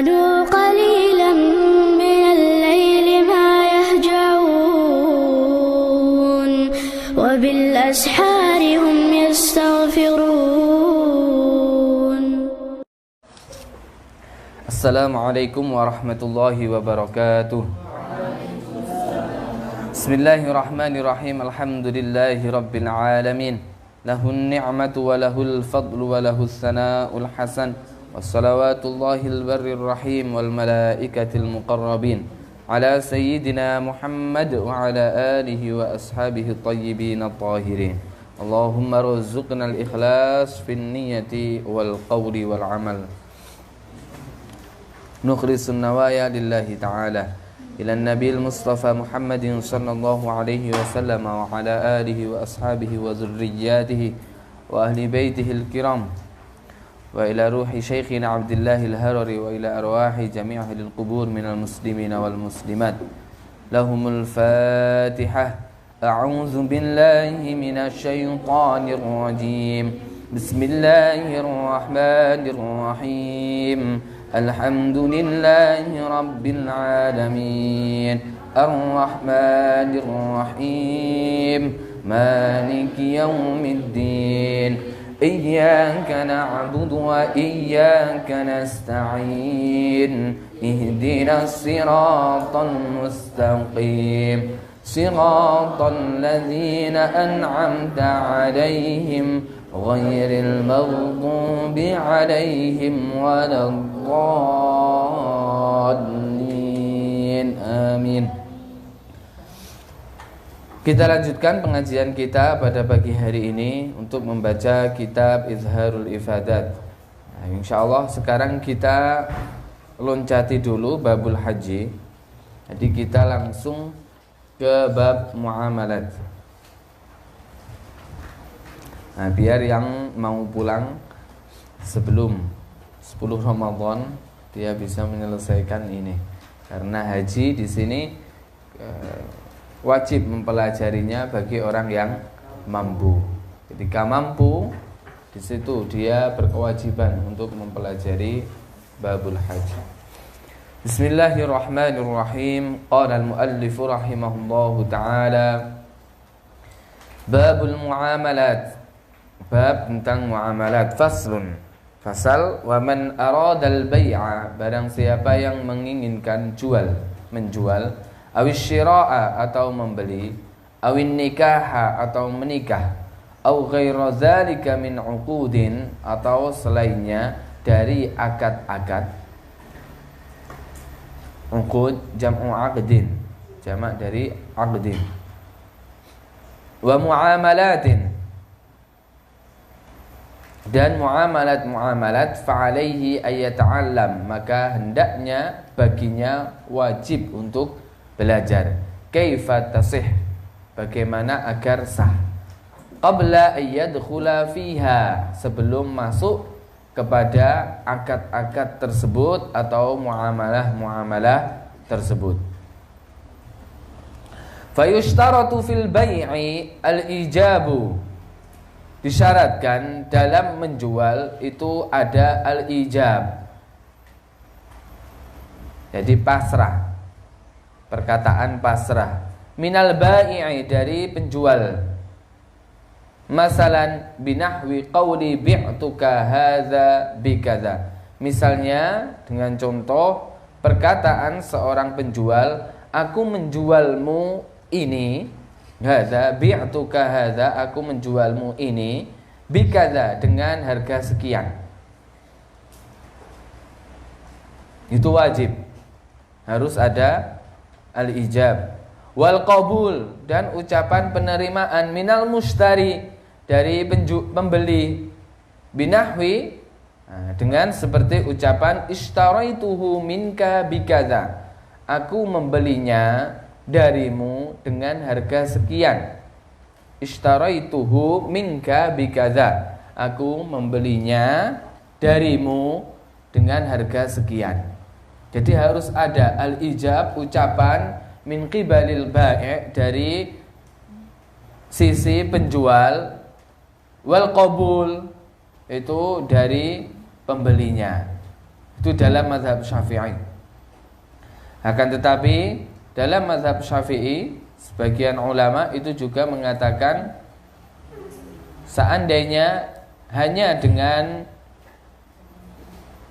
كانوا قليلا من الليل ما يهجعون وبالأسحار هم يستغفرون. Assalamualaikum warahmatullahi wabarakatuh. Bismillahirrahmanirrahim. Alhamdulillahi rabbil alamin. Lahun ni'matu wa lahul fadlu wa lahus sana'ul hasan. Wassalawatullahil barrir rahim wal malaikatil muqarrabin ala sayyidina Muhammad wa ala alihi wa ashabihi tayyibin at-tahirin. Allahumma rzuqna al-ikhlas fin niyyati wal qawli wal amal. Nukhlisun nawaya lillahi ta'ala ila nabil mustafa Muhammadin sallallahu alaihi wasallam wa ala alihi wa ashabihi wa zurriyyatihi wa ahli baitihi al-kiram wa ila ruhi syekhina Abdullah al-Harari wa ila arwahi jami'i al-qubur minal muslimina wal muslimat. Lahumul Fatihah. A'udzu billahi minasy syaithanir rajim. Bismillahirrahmanirrahim. Alhamdulillahi rabbil alamin. Ar-Rahmanir Rahim. Maliki yaumiddin. Iyyaka na'budu wa iyyaka nasta'in. Ihdinas siratal mustaqim. Siratal ladzina an'amta 'alaihim ghairil maghdubi 'alaihim waladdallin. Amin. Kita lanjutkan pengajian kita pada pagi hari ini untuk membaca kitab Izharul Ifadat. Nah, insyaallah sekarang kita loncati dulu babul haji. Jadi kita langsung ke bab muamalat. Nah, biar yang mau pulang sebelum 10 Ramadan dia bisa menyelesaikan ini. Karena haji di sini wajib mempelajarinya bagi orang yang mampu. Ketika mampu, di situ dia berkewajiban untuk mempelajari babul haji. Bismillahirrahmanirrahim. Qala al-muallif rahimahullahu ta'ala. Babul muamalat. Bab tentang muamalat. Faslun. Fasal. Wa man aradal bay'a. Barang siapa yang menginginkan menjual, awis syira'a atau membeli, awin nikaha atau menikah, aw ghaira dzalika min uqudin atau selainnya dari akad-akad. Uqud jam'u aqdin, jamak dari aqdin. Wa muamalatin, dan muamalat fa'alaihi ayyata'allam, maka hendaknya baginya wajib untuk belajar. Kaifa tasih, bagaimana agar sah. Qabla ayyadkhula fiha, sebelum masuk kepada akad-akad tersebut atau muamalah tersebut. Fayushtaratu fil bai'i al-ijabu, disyaratkan dalam menjual itu ada al-ijab, jadi pasrah, perkataan pasrah. Minal bai'i, dari penjual. Masalan binahwi qawli bi'tuka hadza bikadza. Misalnya dengan contoh perkataan seorang penjual, aku menjualmu ini, hadza bi'tuka hadza, aku menjualmu ini, bikadza, dengan harga sekian. Itu wajib, harus ada al-ijab. Wal qabul, dan ucapan penerimaan, minal mushtari, dari pembeli, binahwi, dengan seperti ucapan ishtaraituhu minka bikadza, aku membelinya darimu dengan harga sekian. Ishtaraituhu minka bikadza, aku membelinya darimu dengan harga sekian. Jadi harus ada al-ijab, ucapan min qibalil bai', dari sisi penjual, wal qabul, itu dari pembelinya. Itu dalam mazhab Syafi'i. Akan tetapi dalam mazhab Syafi'i sebagian ulama itu juga mengatakan seandainya hanya dengan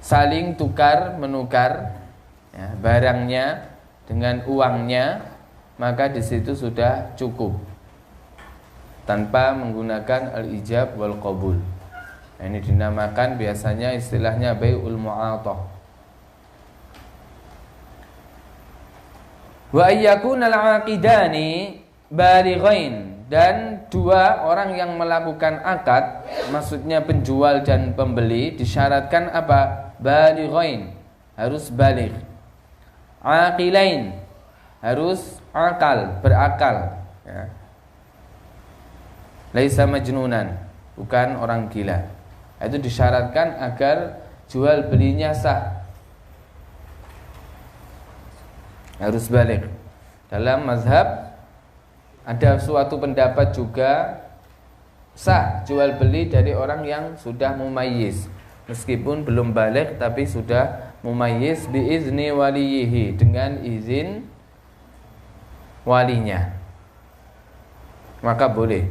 saling tukar menukar ya, barangnya dengan uangnya, maka di situ sudah cukup tanpa menggunakan al-ijab wal qabul. Nah, ini dinamakan biasanya istilahnya bai'ul mu'athah. Wa ayyakuna al-aqidani balighain, dan dua orang yang melakukan akad, maksudnya penjual dan pembeli, disyaratkan apa? Balighain, harus baligh. Aqilain, harus akal, berakal ya. Laisa majnunan, bukan orang gila. Itu disyaratkan agar jual belinya sah, harus baligh. Dalam mazhab ada suatu pendapat juga sah jual beli dari orang yang sudah mumayyiz, meskipun belum baligh tapi sudah mumayyiz biizni waliyihi, dengan izin walinya, maka boleh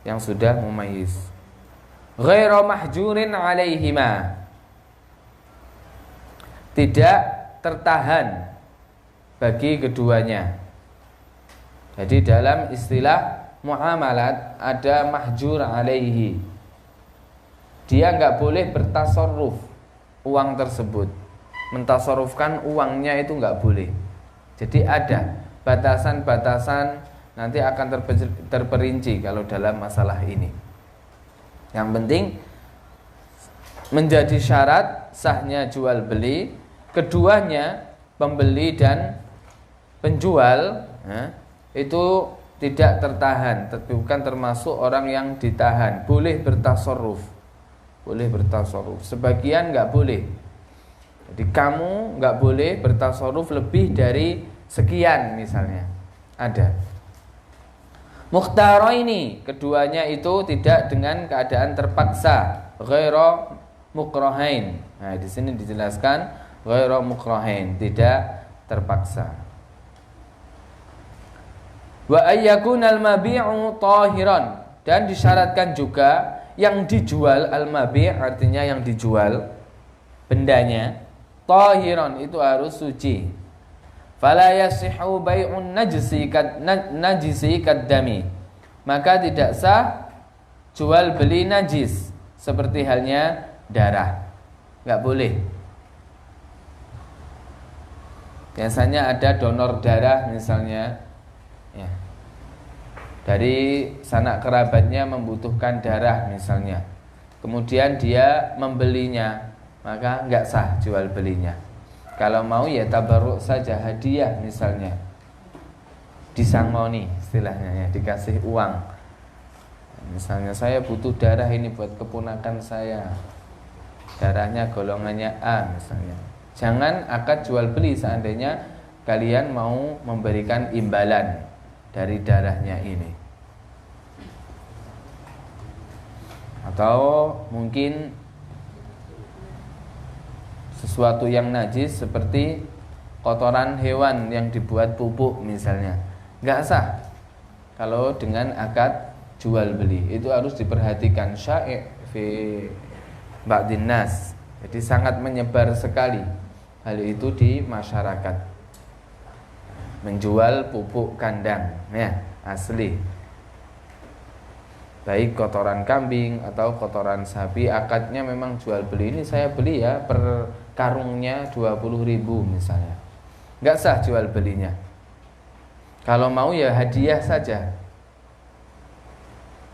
yang sudah mumayyiz. Ghairu mahjurin alaihima, tidak tertahan bagi keduanya. Jadi dalam istilah muamalat ada mahjur alaihi, dia enggak boleh bertasarruf uang tersebut, mentasarrufkan uangnya itu enggak boleh. Jadi ada batasan-batasan, nanti akan terperinci kalau dalam masalah ini. Yang penting menjadi syarat sahnya jual beli keduanya, pembeli dan penjual itu tidak tertahan, bukan termasuk orang yang ditahan. Boleh bertasarruf, boleh bertasarruf. Sebagian nggak boleh. Jadi kamu nggak boleh bertasarruf lebih dari sekian misalnya. Ada. Mukhtaraini, keduanya itu tidak dengan keadaan terpaksa. Ghairu mukrahain. Nah, di sini dijelaskan ghairu mukrahain, tidak terpaksa. Wa ayyakunal mabi'u tahiran, dan disyaratkan juga yang dijual, al-mabi' artinya yang dijual bendanya, tahiran itu harus suci. Fala yasihu bai'un najisi kaddami, maka tidak sah jual beli najis seperti halnya darah, enggak boleh. Biasanya ada donor darah misalnya ya, dari sanak kerabatnya membutuhkan darah misalnya, kemudian dia membelinya, maka enggak sah jual belinya. Kalau mau ya tabarruk saja, hadiah misalnya, disangoni istilahnya ya, dikasih uang. Misalnya saya butuh darah ini buat keponakan saya, darahnya golongannya A misalnya. Jangan akad jual beli seandainya kalian mau memberikan imbalan dari darahnya ini. Atau mungkin sesuatu yang najis seperti kotoran hewan yang dibuat pupuk misalnya, nggak sah kalau dengan akad jual beli. Itu harus diperhatikan, syai' fi ba'din nas. Jadi sangat menyebar sekali hal itu di masyarakat, menjual pupuk kandang ya, asli, baik kotoran kambing atau kotoran sapi, akadnya memang jual beli. Ini saya beli ya per karungnya 20.000 misalnya, nggak sah jual belinya. Kalau mau ya hadiah saja.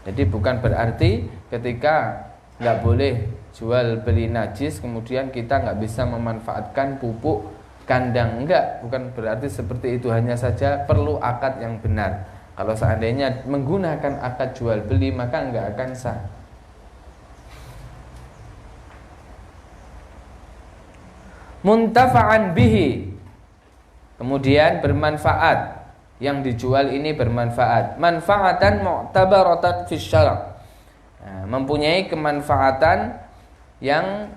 Jadi bukan berarti ketika nggak boleh jual beli najis kemudian kita nggak bisa memanfaatkan pupuk kandang, enggak, bukan berarti seperti itu. Hanya saja perlu akad yang benar. Kalau seandainya menggunakan akad jual beli maka nggak akan sah. Muntafa'an bihi, kemudian bermanfaat, yang dijual ini bermanfaat, manfaatan mu'tabaratan fi syara', mempunyai kemanfaatan yang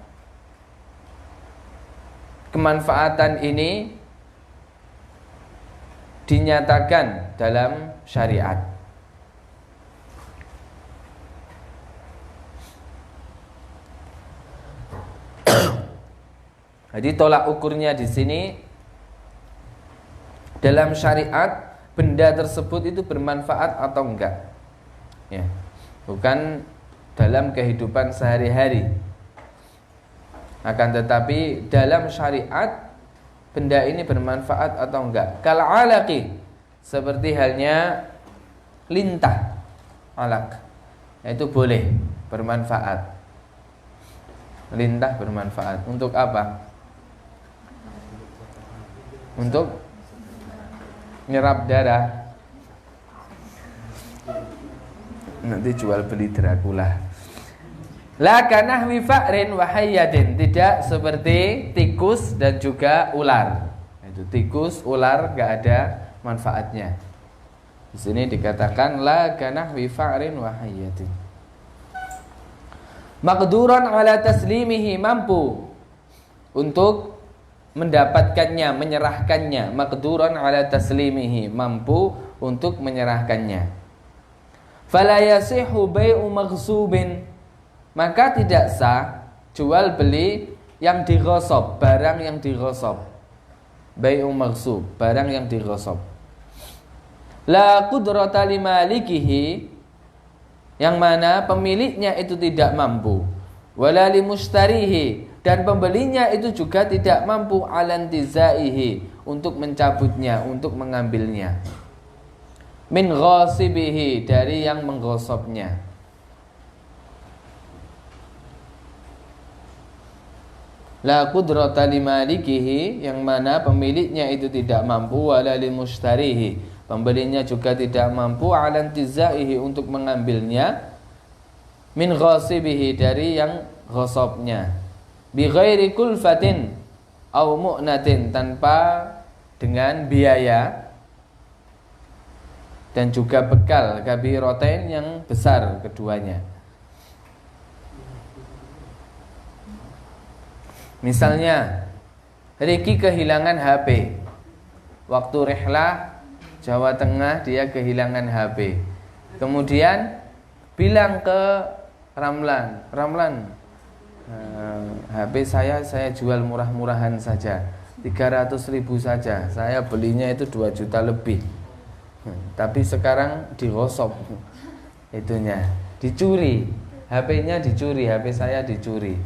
kemanfaatan ini dinyatakan dalam syariat. Jadi tolak ukurnya di sini dalam syariat benda tersebut itu bermanfaat atau enggak. Ya. Bukan dalam kehidupan sehari-hari. Akan tetapi dalam syariat benda ini bermanfaat atau enggak. Kal alaqi, seperti halnya lintah. Alaq. Itu boleh bermanfaat. Lintah bermanfaat. Untuk apa? Untuk nyerap darah. Nanti jual beli Dracula. La kanahwi fa'rin wa hayyatin, tidak seperti tikus dan juga ular. Itu tikus, ular enggak ada manfaatnya. Di sini dikatakan la kanahwi fa'rin wa hayyatin. Maqduran ala taslimihi, mampu untuk mendapatkannya, menyerahkannya. Maqduran ala taslimihi, mampu untuk menyerahkannya. Fala yasihu bai'u maghsubin, maka tidak sah jual beli yang dighasab, barang yang dighasab. Bai'u maghsub, barang yang dighasab. La qudrata limalikihi, yang mana pemiliknya itu tidak mampu. Wala limushtarihi, dan pembelinya itu juga tidak mampu alantizaihi, untuk mencabutnya, untuk mengambilnya. Min ghasibihi, dari yang menggosopnya. La qudrata limalikihi, yang mana pemiliknya itu tidak mampu. Wala limushtarihi, pembelinya juga tidak mampu alantizaihi, untuk mengambilnya. Min ghasibihi, dari yang ghasabnya. Bi ghairi kulfatin au mu'natin, tanpa dengan biaya dan juga bekal, kabiratain, yang besar keduanya. Misalnya Riki kehilangan HP. Waktu rihlah Jawa Tengah dia kehilangan HP. Kemudian bilang ke Ramlan, HP saya jual murah-murahan saja, 300.000 saja. Saya belinya itu 2 juta lebih. Tapi sekarang digosok, itunya dicuri, HP-nya dicuri, HP saya dicuri.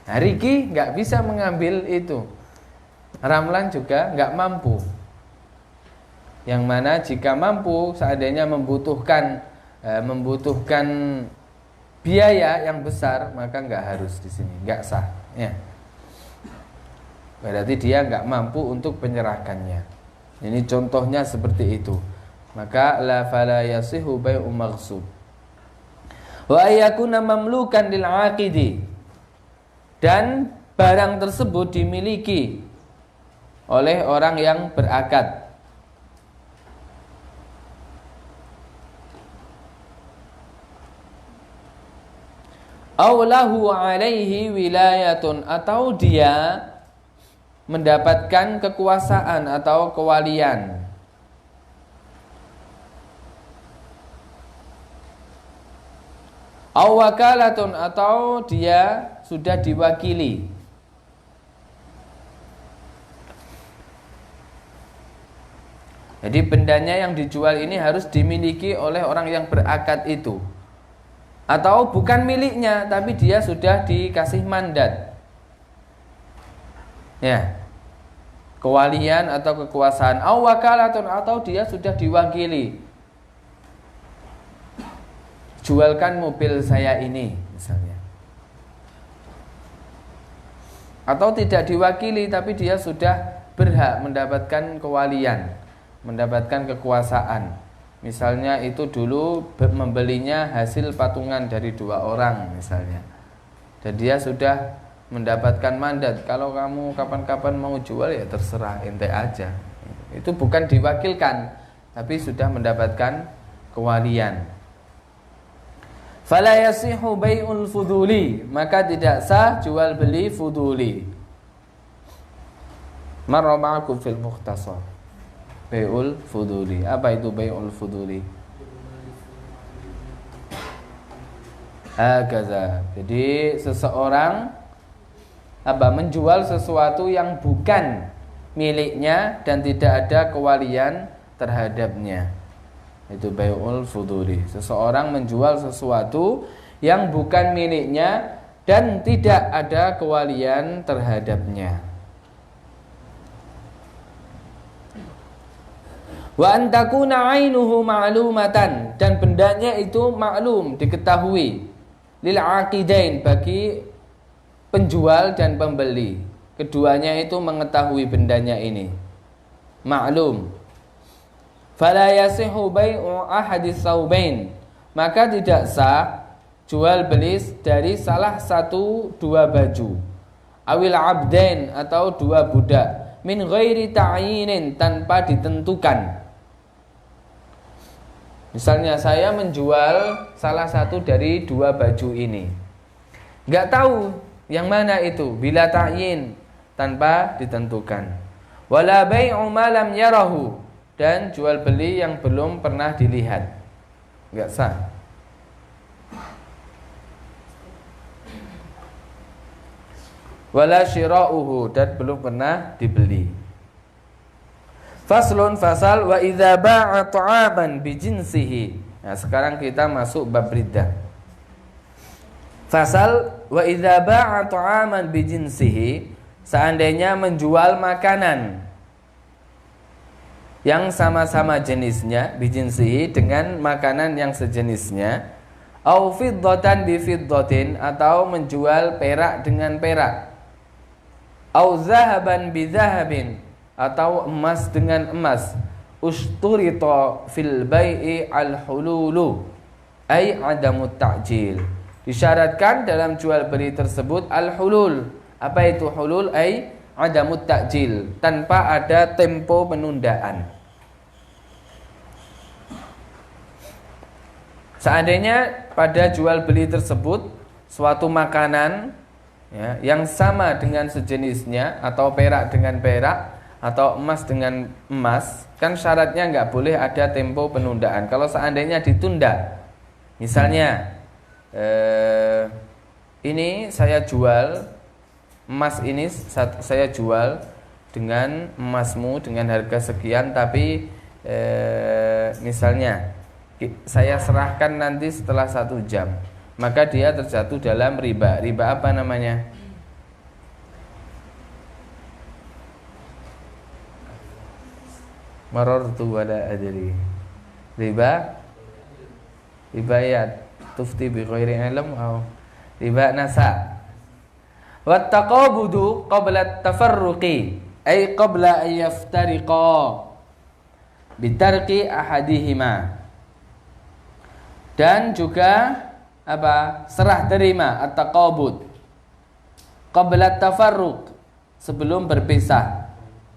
Nah, Riki nggak bisa mengambil itu. Ramlan juga nggak mampu. Yang mana jika mampu, seandainya membutuhkan biaya yang besar, maka nggak harus di sini, nggak sah. Ya. Berarti dia nggak mampu untuk menyerahkannya. Ini contohnya seperti itu. Maka la fala yasihu bai'u maghsub. Wa ayakuna mamlukan lil 'aqidi, dan barang tersebut dimiliki oleh orang yang berakad. Aw lahu 'alaihi wilayatun, atau dia mendapatkan kekuasaan atau kewalian. Aw wakalatun, atau dia sudah diwakili. Jadi bendanya yang dijual ini harus dimiliki oleh orang yang berakad itu. Atau bukan miliknya, tapi dia sudah dikasih mandat. Ya. Kewalian atau kekuasaan. Aw wakalatun, atau dia sudah diwakili. Jualkan mobil saya ini, misalnya. Atau tidak diwakili, tapi dia sudah berhak mendapatkan kewalian, mendapatkan kekuasaan. Misalnya itu dulu membelinya hasil patungan dari 2 orang misalnya. Dan dia sudah mendapatkan mandat, kalau kamu kapan-kapan mau jual ya terserah ente aja. Itu bukan diwakilkan, tapi sudah mendapatkan kewalian. Fala yasihu bai'ul fuduli, maka tidak sah jual beli fuduli. Marra ma'akum fil mukhtasar. Bai'ul fuduli. Apa itu bai'ul fuduli? Hakaza. Jadi seseorang menjual sesuatu yang bukan miliknya dan tidak ada kewalian terhadapnya. Itu bai'ul fuduli. Seseorang menjual sesuatu yang bukan miliknya dan tidak ada kewalian terhadapnya. Wa antakuna ainuhu ma'lumatan, dan bendanya itu maklum, diketahui, lil aqidain, bagi penjual dan pembeli. Keduanya itu mengetahui bendanya ini maklum. Fala yasihu bai'u ahadis saubain, maka tidak sah jual beli dari salah satu dua baju, awil abdain, atau dua budak, min ghairi ta'yinin, tanpa ditentukan. Misalnya saya menjual salah satu dari dua baju ini, nggak tahu yang mana itu, bila ta'yin, tanpa ditentukan. Wala bai'u ma lam yarahu, dan jual beli yang belum pernah dilihat, nggak sah. Wala syira'uhu, dan belum pernah dibeli. Faslun, fasal, wa idza ba'a ta'aman bi jinsihi. Nah, sekarang kita masuk bab riddah. Fasal, wa idza ba'a ta'aman bi jinsihi, seandainya menjual makanan yang sama-sama jenisnya, bi jinsihi, dengan makanan yang sejenisnya, au fiddatan bi fiddatin, atau menjual perak dengan perak, au zahaban bi zahabin, atau emas dengan emas, usturita fil bai'i al hululu, ay adamut ta'jil, disyaratkan dalam jual beli tersebut al hulul. Apa itu hulul? Ay adamut ta'jil, tanpa ada tempo penundaan. Seandainya pada jual beli tersebut suatu makanan, ya, yang sama dengan sejenisnya, atau perak dengan perak, atau emas dengan emas, kan syaratnya nggak boleh ada tempo penundaan. Kalau seandainya ditunda, misalnya ini saya jual emas, ini saya jual dengan emasmu dengan harga sekian, tapi misalnya saya serahkan nanti setelah 1 jam, maka dia terjatuh dalam riba. Riba apa namanya? Marartu wala adri. Riba ya tufti bi ghairi ilm, atau riba nasa. Wat taqabudu qabla at-tafarruqi, ay qabla an yaftariqa bitarqi ahadihima. Dan juga apa? Serah terima, at-taqabud, qabla at-tafarruq, sebelum berpisah.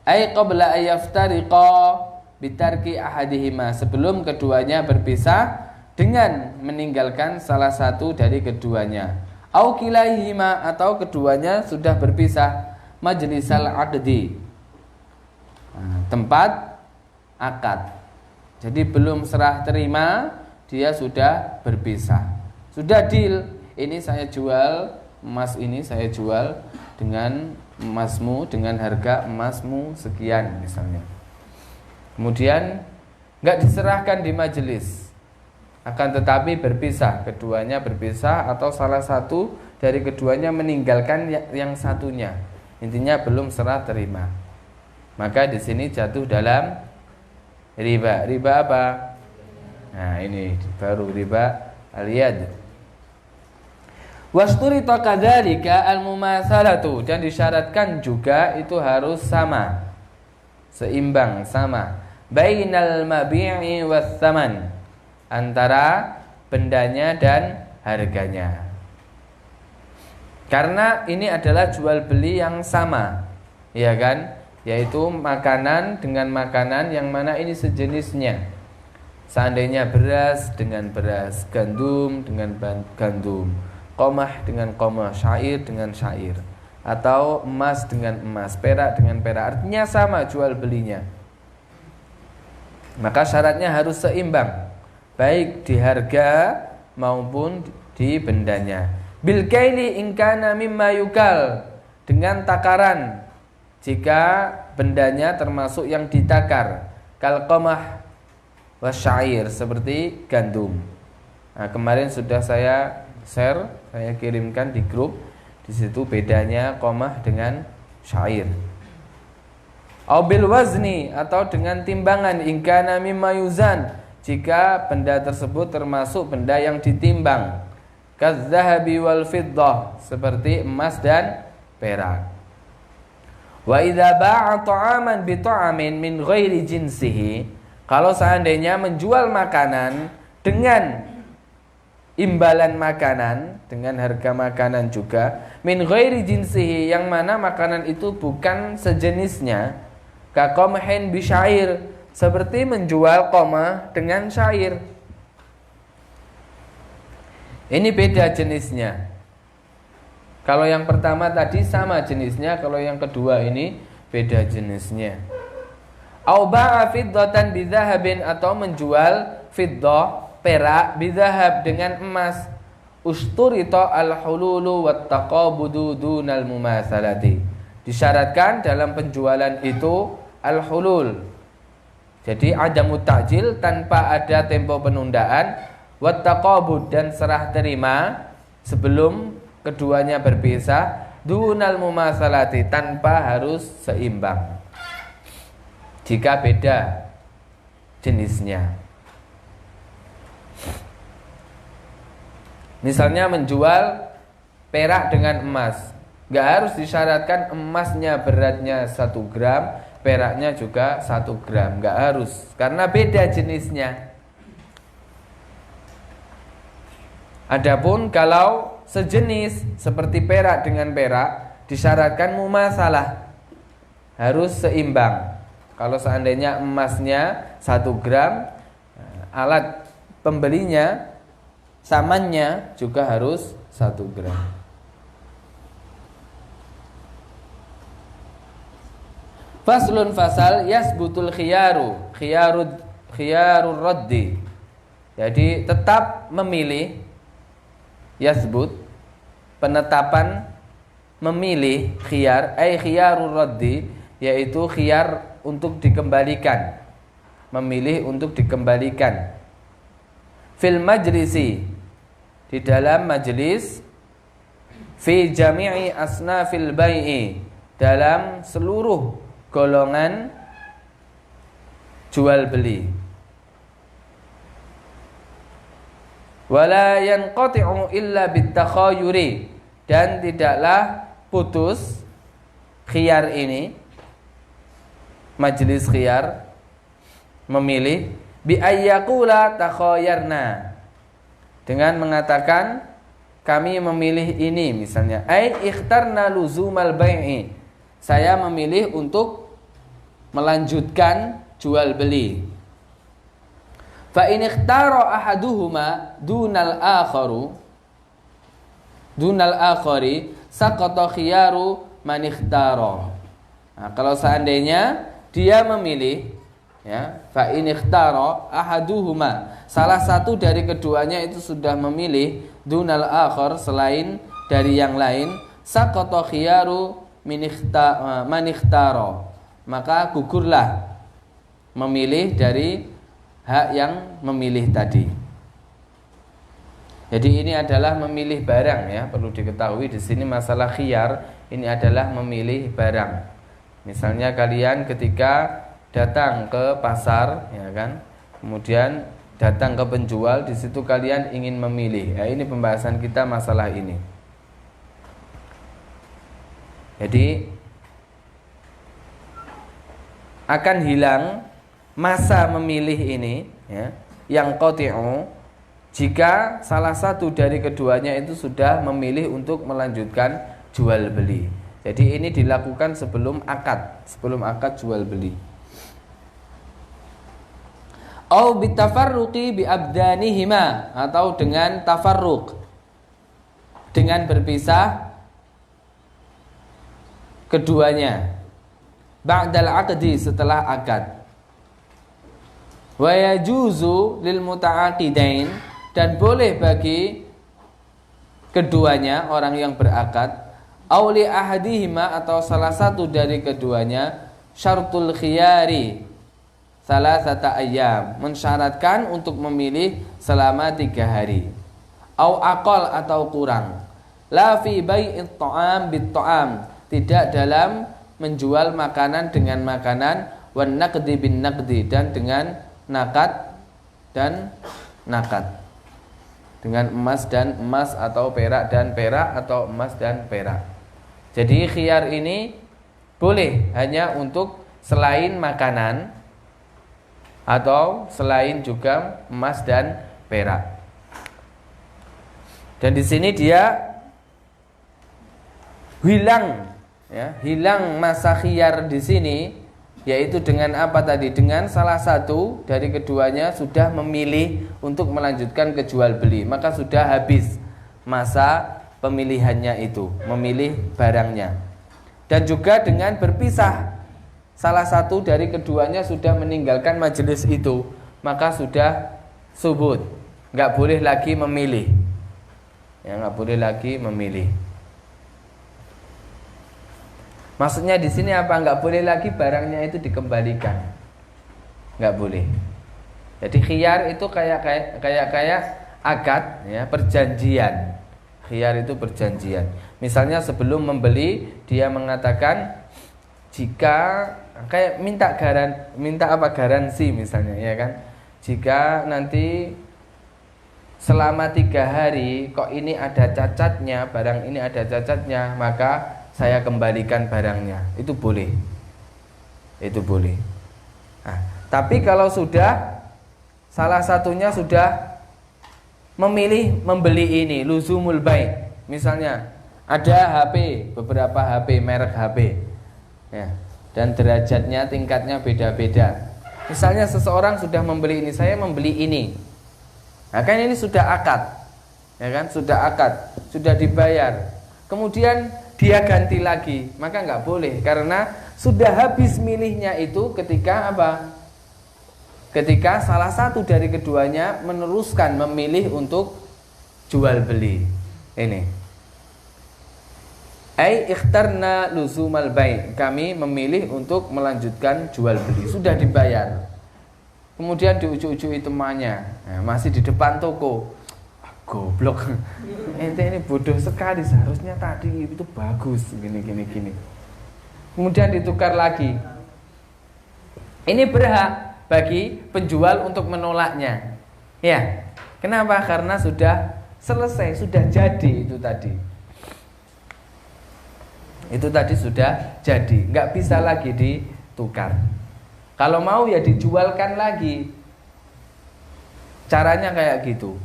Ay qabla an yaftariqa bitarqi ahadihima, sebelum keduanya berpisah dengan meninggalkan salah satu dari keduanya. Au kilaihima, atau keduanya sudah berpisah, majlisal aqdi, tempat akad. Jadi belum serah terima, dia sudah berpisah, sudah deal. Ini saya jual emas, ini saya jual dengan emasmu, dengan harga emasmu sekian misalnya. Kemudian nggak diserahkan di majelis, akan tetapi berpisah, keduanya berpisah, atau salah satu dari keduanya meninggalkan yang satunya. Intinya belum serah terima. Maka di sini jatuh dalam riba. Riba apa? Nah, ini baru riba al-yad. Wasturita kadzalika al-mumatsalatu, dan disyaratkan juga itu harus sama, seimbang, sama, bainal mabi'i was tsaman, antara bendanya dan harganya. Karena ini adalah jual beli yang sama, ya kan? Yaitu makanan dengan makanan yang mana ini sejenisnya. Seandainya beras dengan beras, gandum dengan gandum, qamah dengan qamah, syair dengan syair. atau emas dengan emas, perak dengan perak, artinya sama jual belinya. Maka syaratnya harus seimbang, baik di harga maupun di bendanya. Bil kaili in kana mimma yukal, dengan takaran jika bendanya termasuk yang ditakar. Kal qamah wasyair, seperti gandum. Nah, kemarin sudah saya share, saya kirimkan di grup. Di situ bedanya qamah dengan syair. Au bil wazni, atau dengan timbangan, in kana mimma yuzan, jika benda tersebut termasuk benda yang ditimbang. Kadzahabi wal fiddah, seperti emas dan perak. Wa idza ba'a ta'aman bi ta'amin min ghairi jinsihi, kalau seandainya menjual makanan dengan imbalan makanan, dengan harga makanan juga, min ghairi jinsihi, yang mana makanan itu bukan sejenisnya, ka qamhin bi syair, seperti menjual qamah dengan syair. Ini beda jenisnya. Kalau yang pertama tadi sama jenisnya, kalau yang kedua ini beda jenisnya. Au ba'a fiddatan bidzahabin, atau menjual fiddah, perak, bidzahab, dengan emas. Usturita al-hululu wat taqabudu dunal mumatsalati, disyaratkan dalam penjualan itu al-hulul, jadi adamu ta'jil, tanpa ada tempo penundaan, wat taqabud, dan serah terima sebelum keduanya berpisah, dunal mumatsalati, tanpa harus seimbang jika beda jenisnya. Misalnya menjual perak dengan emas, gak harus disyaratkan emasnya beratnya 1 gram, peraknya juga 1 gram, gak harus, karena beda jenisnya. Adapun kalau sejenis seperti perak dengan perak, disyaratkan mumasalah, harus seimbang. Kalau seandainya emasnya 1 gram, alat pembelinya, samannya juga harus 1 gram. Faslun fasal yasbutul khiyarur raddi. Jadi tetap memilih, yasbut, penetapan memilih, khiyar ay khiyarur raddi, yaitu khiyar untuk dikembalikan, memilih untuk dikembalikan. Fil majlisi, di dalam majlis, fi jami'i asnafil bai'i, dalam seluruh golongan jual beli. Wala yanqati'u illa bitakhayuri, dan tidaklah putus khiyar ini, majlis khiyar, memilih, bi ayyaqula takhayarna, dengan mengatakan kami memilih ini, misalnya ai ikhtarna luzumal bai'i, saya memilih untuk melanjutkan jual beli. Fa in ikhtara ahaduhuma dunal akhari saqata khiyaru man ikhtara. Nah, kalau seandainya dia memilih, ya, fa in ikhtara ahaduhuma, salah satu dari keduanya itu sudah memilih, dunal akhar, selain dari yang lain, saqata khiyaru man ikhtara, maka gugurlah memilih dari hak yang memilih tadi. Jadi ini adalah memilih barang, ya, perlu diketahui di sini masalah khiyar ini adalah memilih barang. Misalnya kalian ketika datang ke pasar, ya kan, kemudian datang ke penjual, di situ kalian ingin memilih. Ya, ini pembahasan kita masalah ini. Jadi akan hilang masa memilih ini, ya, yang qati'u, jika salah satu dari keduanya itu sudah memilih untuk melanjutkan jual beli. Jadi ini dilakukan sebelum akad jual beli. Au bitafarruqi bi abdanihima, atau dengan tafarruq, dengan berpisah keduanya. Ba'dal aqdi, setelah akad. Wa yajuzu lil muta'aqidain, dan boleh bagi keduanya orang yang berakad, au li ahadihima, atau salah satu dari keduanya, syartul khiyari salasata ayyam, mensyaratkan untuk memilih selama 3 hari, au aqal, atau kurang. La fi bai'it ta'am bit ta'am, tidak dalam menjual makanan dengan makanan, wan naqdi bin naqdi, dan dengan nakad dan nakad, dengan emas dan emas, atau perak dan perak, atau emas dan perak. Jadi khiyar ini boleh hanya untuk selain makanan atau selain juga emas dan perak. Dan di sini dia hilang masa khiyar di sini, yaitu dengan apa tadi? Dengan salah satu dari keduanya sudah memilih untuk melanjutkan ke jual beli, maka sudah habis masa pemilihannya itu, memilih barangnya. Dan juga dengan berpisah, salah satu dari keduanya sudah meninggalkan majelis itu, maka sudah subut, nggak boleh lagi memilih, ya, nggak boleh lagi memilih. Maksudnya di sini apa? Nggak boleh lagi barangnya itu dikembalikan, nggak boleh. Jadi khiyar itu kayak akad, ya, perjanjian. Khiyar itu perjanjian. Misalnya sebelum membeli dia mengatakan, jika kayak minta garansi misalnya, ya kan, jika nanti selama 3 hari kok ini ada cacatnya, barang ini ada cacatnya, maka saya kembalikan barangnya. Itu boleh, itu boleh. Nah, tapi kalau sudah salah satunya sudah memilih membeli ini, luzumul bai', misalnya ada HP, beberapa HP, merek HP, ya, dan derajatnya, tingkatnya beda-beda. Misalnya seseorang sudah membeli ini, saya membeli ini. Nah, kan ini sudah akad, ya kan, sudah akad, sudah dibayar. Kemudian dia ganti lagi, maka nggak boleh, karena sudah habis milihnya itu ketika apa? Ketika salah satu dari keduanya meneruskan memilih untuk jual beli. Ini. Ai ikhtarna luzumal bai', kami memilih untuk melanjutkan jual beli, sudah dibayar. Kemudian di ujung-ujung temannya, masih di depan toko. Goblok. Ente ini bodoh sekali, seharusnya tadi itu bagus gini. Kemudian ditukar lagi. Ini berhak bagi penjual untuk menolaknya. Ya. Kenapa? Karena sudah selesai, sudah jadi itu tadi. Itu tadi sudah jadi, nggak bisa lagi ditukar. Kalau mau ya dijualkan lagi. Caranya kayak gitu.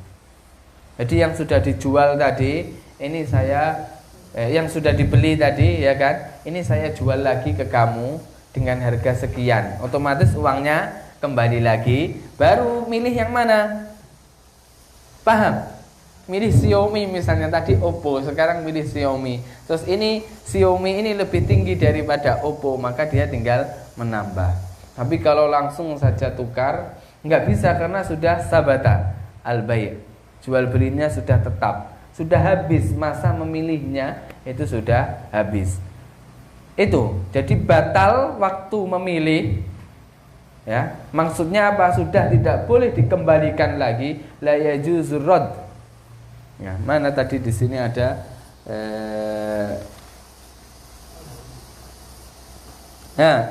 Jadi yang sudah dijual tadi, ini saya yang sudah dibeli tadi, ya kan, ini saya jual lagi ke kamu dengan harga sekian. Otomatis uangnya kembali lagi. Baru milih yang mana? Paham? Milih Xiaomi misalnya, tadi Oppo, sekarang milih Xiaomi. Terus ini Xiaomi ini lebih tinggi daripada Oppo, maka dia tinggal menambah. Tapi kalau langsung saja tukar, nggak bisa, karena sudah sabata al-bai'. Jual belinya sudah tetap, sudah habis, masa memilihnya itu sudah habis. Itu jadi batal waktu memilih, ya. Maksudnya apa? Sudah tidak boleh dikembalikan lagi, la yajuzur radd. Ya, mana tadi di sini ada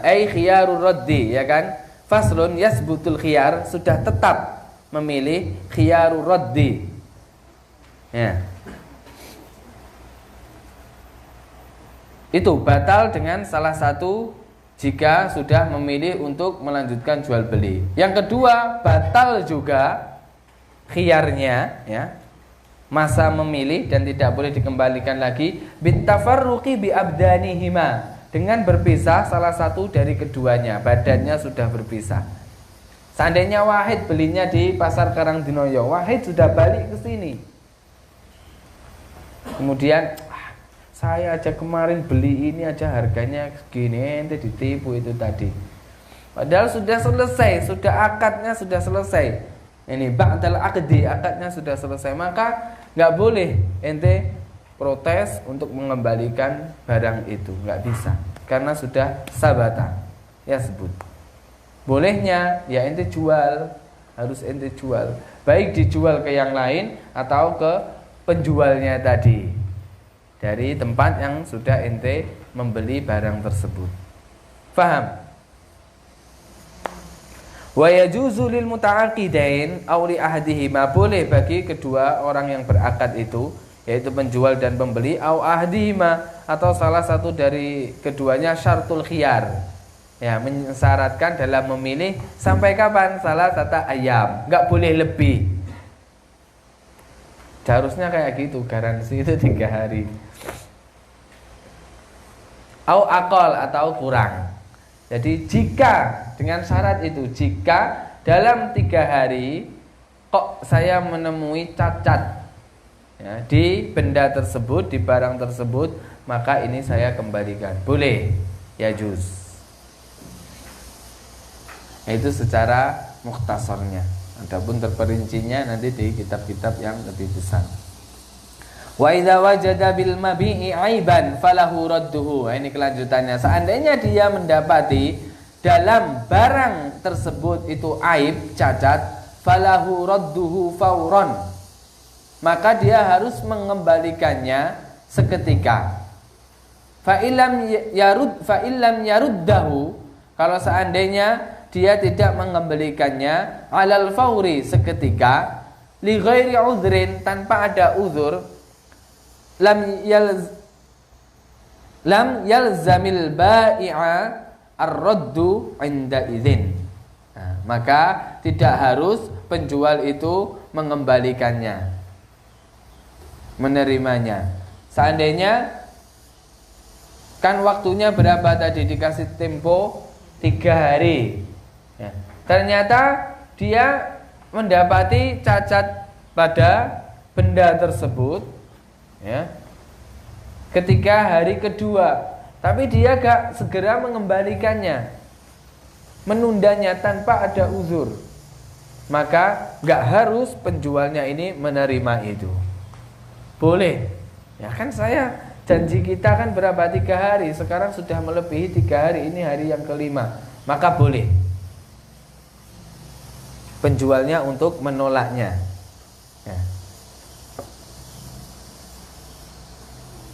ai khiyarur raddi, ya kan? Faslun yasbutul khiyar, sudah tetap memilih khiyarur raddi. Ya. Itu batal dengan salah satu jika sudah memilih untuk melanjutkan jual beli. Yang kedua, batal juga khiyarnya, ya. Masa memilih dan tidak boleh dikembalikan lagi bitafarruqi bi abdanihima, dengan berpisah salah satu dari keduanya, badannya sudah berpisah. Seandainya Wahid belinya di pasar Karangdinoyo, Wahid sudah balik ke sini. Kemudian Saya aja kemarin beli ini aja harganya segini, ente ditipu itu tadi. Padahal sudah selesai, sudah akadnya sudah selesai. Ini ba'dal aqdi, akadnya sudah selesai. Maka nggak boleh ente protes untuk mengembalikan barang itu, nggak bisa. Karena sudah sabata. Ya sebut. Bolehnya ya ente jual, harus ente jual. Baik dijual ke yang lain atau ke penjualnya tadi. Dari tempat yang sudah ente membeli barang tersebut. Faham? Wa yajuzu lil muta'aqidain aw li ahdihima, boleh bagi kedua orang yang berakad itu, yaitu penjual dan pembeli, aw ahdihima, atau salah satu dari keduanya, syartul khiyar. Ya, mensyaratkan dalam memilih sampai kapan? Salah satu ayam, enggak boleh lebih. Harusnya kayak gitu, garansi itu 3 hari. Au aqal, atau kurang. Jadi jika dengan syarat itu, jika dalam 3 hari kok saya menemui cacat ya, di benda tersebut, di barang tersebut, maka ini saya kembalikan. Boleh, ya juz. Itu secara mukhtasarnya. Adapun terperincinya nanti di kitab-kitab yang lebih besar. Wa idza wajada bil mabi'i aiban falahu radduhu. Ini kelanjutannya. Seandainya dia mendapati dalam barang tersebut itu aib, cacat, falahu radduhu fauran. Maka dia harus mengembalikannya seketika. Fa illam yaruddahu, kalau seandainya dia tidak mengembalikannya alal fauri, seketika, li ghairi udhrin, tanpa ada uzur, lam yalzamil bai'a ar-raddu inda idzin. Nah, maka tidak harus penjual itu mengembalikannya, menerimanya. Seandainya kan waktunya berapa tadi, dikasih tempo 3 hari. Ya. Ternyata dia mendapati cacat pada benda tersebut ya, ketika hari kedua, tapi dia gak segera mengembalikannya, menundanya tanpa ada uzur, maka gak harus penjualnya ini menerima itu. Boleh. Ya kan saya janji kita kan berapa, 3 hari, sekarang sudah melebihi 3 hari, ini hari yang kelima, maka boleh penjualnya untuk menolaknya ya.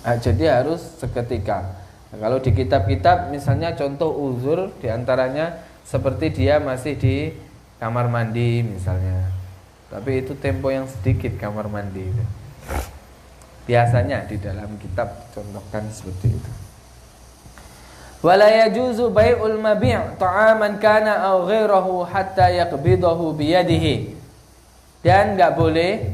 Nah, jadi harus seketika. Nah, kalau di kitab-kitab misalnya contoh uzur diantaranya seperti dia masih di kamar mandi misalnya, tapi itu tempo yang sedikit kamar mandi itu. Biasanya di dalam kitab contohkan seperti itu. Wala yajuzu bai'ul mabi' ta'aman kana aw ghairahu hatta yaqbidahu biyadihi. Dan enggak boleh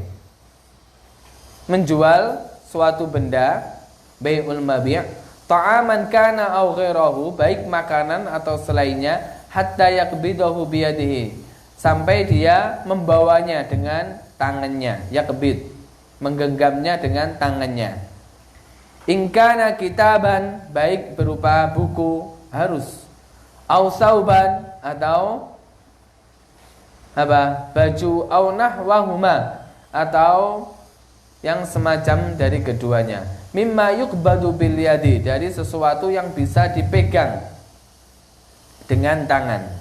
menjual suatu benda, bai'ul mabi' ta'aman kana aw ghairahu, baik makanan atau selainnya, hatta yaqbidahu biyadihi, sampai dia membawanya dengan tangannya, yaqbid, menggenggamnya dengan tangannya. Ingkana kitaban, baik berupa buku, harus. Au sauban, atau apa? Baju, au nahwahuma, atau yang semacam dari keduanya. Mimma yuqbadu bil yadi, dari sesuatu yang bisa dipegang dengan tangan.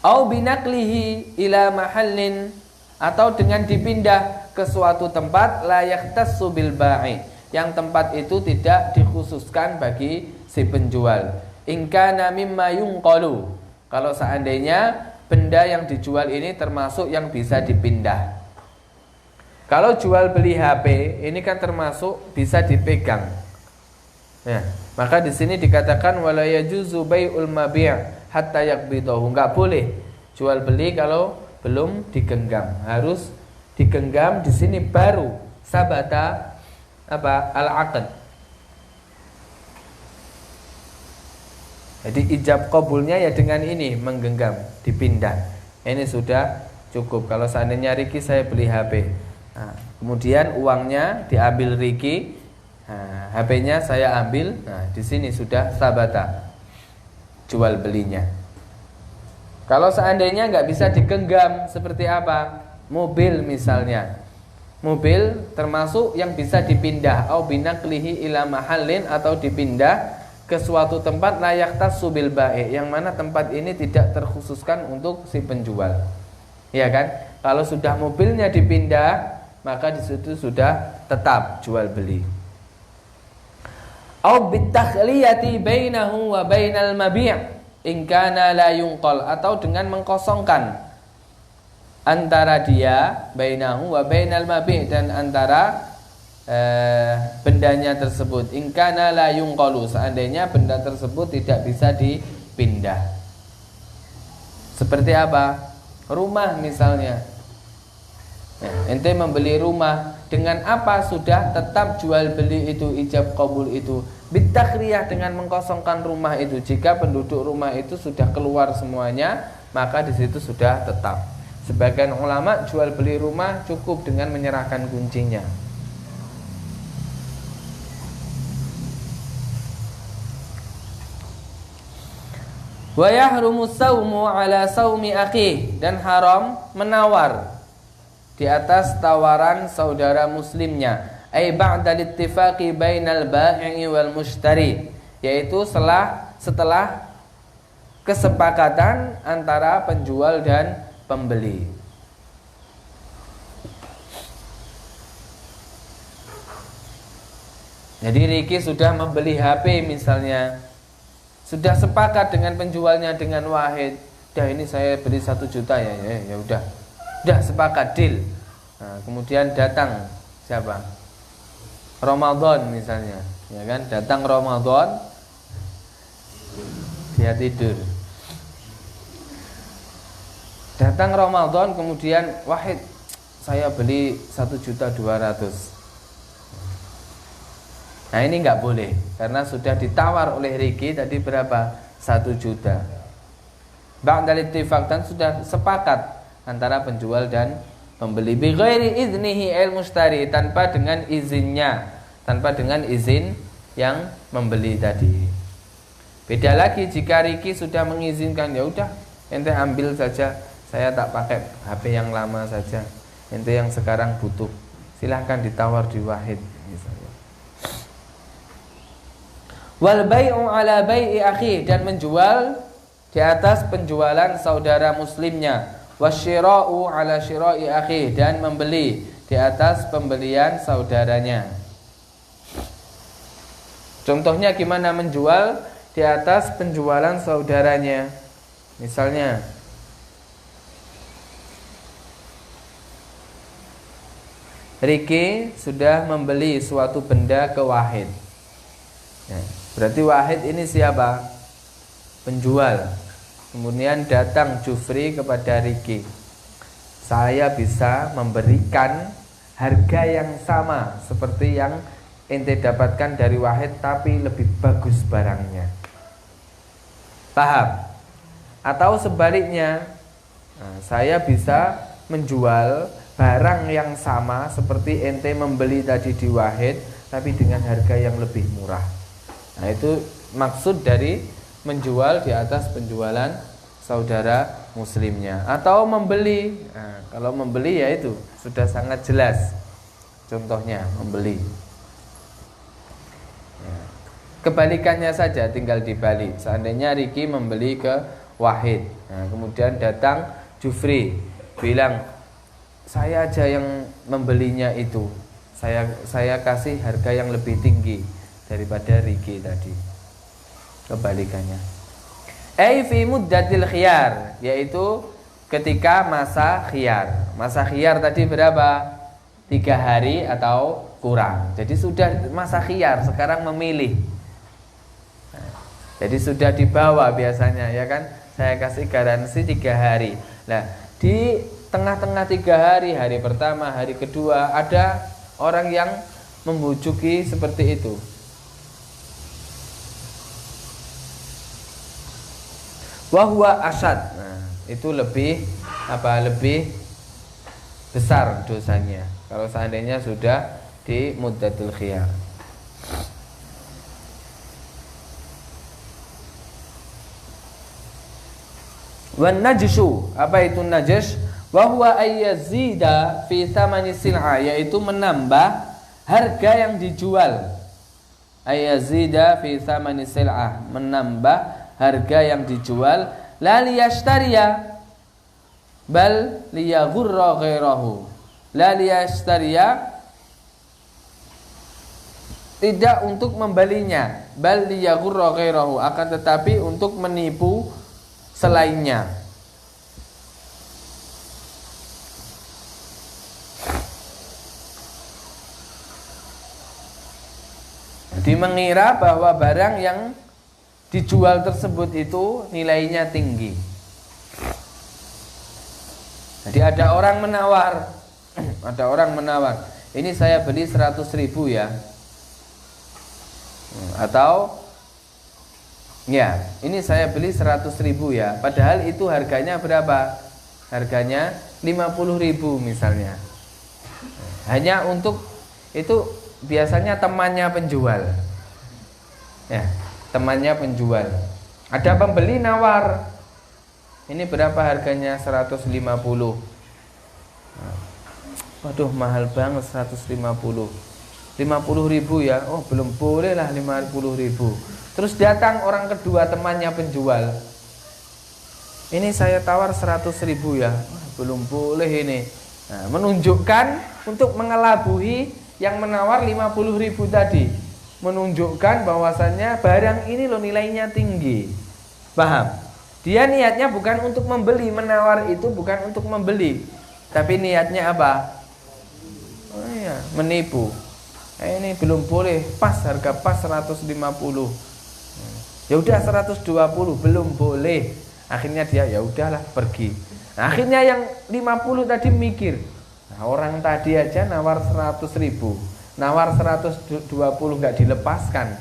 Au binaklihi ila mahallin, atau dengan dipindah ke suatu tempat, la yahtassu bil ba'i, yang tempat itu tidak dikhususkan bagi si penjual. Ingkana mimma yunqalu, kalau seandainya benda yang dijual ini termasuk yang bisa dipindah. Kalau jual beli HP ini kan termasuk bisa dipegang ya, maka di sini dikatakan wala yajuzu bai'ul mabi' hatta yaqbidahu, enggak boleh jual beli kalau belum digenggam, harus digenggam. Di sini baru sabata apa? Al-aqd. Jadi ijab qabulnya ya dengan ini, menggenggam, dipindah. Ini sudah cukup. Kalau seandainya Riki saya beli HP, nah, kemudian uangnya diambil Riki, Nah, HP-nya saya ambil. Nah, di sini sudah sabata jual belinya. Kalau seandainya nggak bisa digenggam, seperti apa? Mobil misalnya. Mobil termasuk yang bisa dipindah, au binaqlihi ila mahallin, atau dipindah ke suatu tempat layak tasubil ba'i, yang mana tempat ini tidak terkhususkan untuk si penjual. Ya kan? Kalau sudah mobilnya dipindah, maka di situ sudah tetap jual beli. Au bitakhliyati bainahu wa bainal mabi' in kana la yunqal, atau dengan mengkosongkan antara dia bainahu wa bainal mabi', dan antara bendanya tersebut, in kana la yunqalu, seandainya benda tersebut tidak bisa dipindah. Seperti apa? Rumah misalnya. Nah, ente membeli rumah, dengan apa sudah tetap jual beli itu, ijab qabul itu? Bitakhriyah, dengan mengkosongkan rumah itu. Jika penduduk rumah itu sudah keluar semuanya, maka di situ sudah tetap. Sebagian ulama jual beli rumah cukup dengan menyerahkan kuncinya. Wa yahrumu saumu ala saumi akhi, dan haram menawar di atas tawaran saudara muslimnya. Ai ba'da littifaqi bainal ba'i wal mushtari, yaitu setelah kesepakatan antara penjual dan pembeli. Jadi Riki sudah membeli HP misalnya, sudah sepakat dengan penjualnya, dengan Wahid, dah ini saya beli 1 juta ya udah sepakat, deal. Nah, kemudian datang siapa? Ramadan misalnya, ya kan? Datang Ramadan, dia tidur. Datang Ramadan, kemudian Wahid, saya beli 1.200.000. Nah, ini nggak boleh, karena sudah ditawar oleh Riki tadi berapa? 1 juta. Ba'dal ittifaq, dan sudah sepakat antara penjual dan pembeli. Bi ghairi iznihi al-mushtari, tanpa dengan izinnya, tanpa dengan izin yang membeli tadi. Beda lagi jika Riki sudah mengizinkan, ya udah ente ambil saja, saya tak pakai HP yang lama saja, ente yang sekarang butuh, silahkan ditawar di Wahid misalnya. Wal bai'u ala bai'i akhi, dan menjual di atas penjualan saudara muslimnya. Wasyira'u ala syira'i akhi, dan membeli di atas pembelian saudaranya. Contohnya gimana menjual di atas penjualan saudaranya? Misalnya, Riki sudah membeli suatu benda ke Wahid. Ya, berarti Wahid ini siapa? Penjual. Kemudian datang Jufri kepada Riki, saya bisa memberikan harga yang sama seperti yang ente dapatkan dari Wahid, tapi lebih bagus barangnya. Paham? Atau sebaliknya, saya bisa menjual barang yang sama seperti ente membeli tadi di Wahid, tapi dengan harga yang lebih murah. Nah, itu maksud dari menjual di atas penjualan saudara muslimnya. Atau membeli. Nah, kalau membeli ya itu sudah sangat jelas. Contohnya membeli. Kebalikannya saja tinggal dibalik. Seandainya Riki membeli ke Wahid, nah, kemudian datang Jufri bilang, saya aja yang membelinya itu, saya kasih harga yang lebih tinggi daripada Riki tadi. Kebalikannya. Fi muddatil khiyar, yaitu ketika masa khiyar. Masa khiyar tadi berapa? 3 hari atau kurang. Jadi sudah masa khiyar, sekarang memilih. Jadi sudah dibawa biasanya, ya kan? Saya kasih garansi 3 hari. Nah, di tengah-tengah 3 hari, hari pertama, hari kedua, ada orang yang membujuki seperti itu. Wahwa asad. Nah, itu lebih besar dosanya kalau seandainya sudah di muddatul khiyar. Wan najshu, apa itu najsh? Wa huwa ayyazida fi thamani sil'a, yaitu menambah harga yang dijual. Ayyazida fi thamani sil'ah, menambah harga yang dijual. La liyashtariya bal liyaghurra ghairahu. La liyashtariya, tidak untuk membelinya, bal liyaghurra ghairahu, akan tetapi untuk menipu selainnya. Jadi mengira bahwa barang yang dijual tersebut itu nilainya tinggi. Jadi ada orang menawar, ini saya beli 100.000 ya. Atau ya, ini saya beli 100.000 ya. Padahal itu harganya berapa? Harganya 50.000 misalnya. Hanya untuk itu, biasanya temannya penjual. Ya, temannya penjual. Ada pembeli nawar, ini berapa harganya? 150. Waduh, mahal banget 150. 50.000 ya. Oh, belum boleh lah 50.000. Terus datang orang kedua, temannya penjual. Ini saya tawar 100.000 ya. Belum boleh ini. Nah, menunjukkan untuk mengelabuhi yang menawar 50.000 tadi. Menunjukkan bahwasannya barang ini loh nilainya tinggi. Paham? Dia niatnya bukan untuk membeli, menawar itu bukan untuk membeli. Tapi niatnya apa? Oh iya, menipu. Ini belum boleh, pas harga pas 150. Ya udah 120, belum boleh. Akhirnya dia ya udahlah pergi. Nah, akhirnya yang 50 tadi mikir, nah, orang tadi aja nawar 100.000, nawar 120 nggak dilepaskan.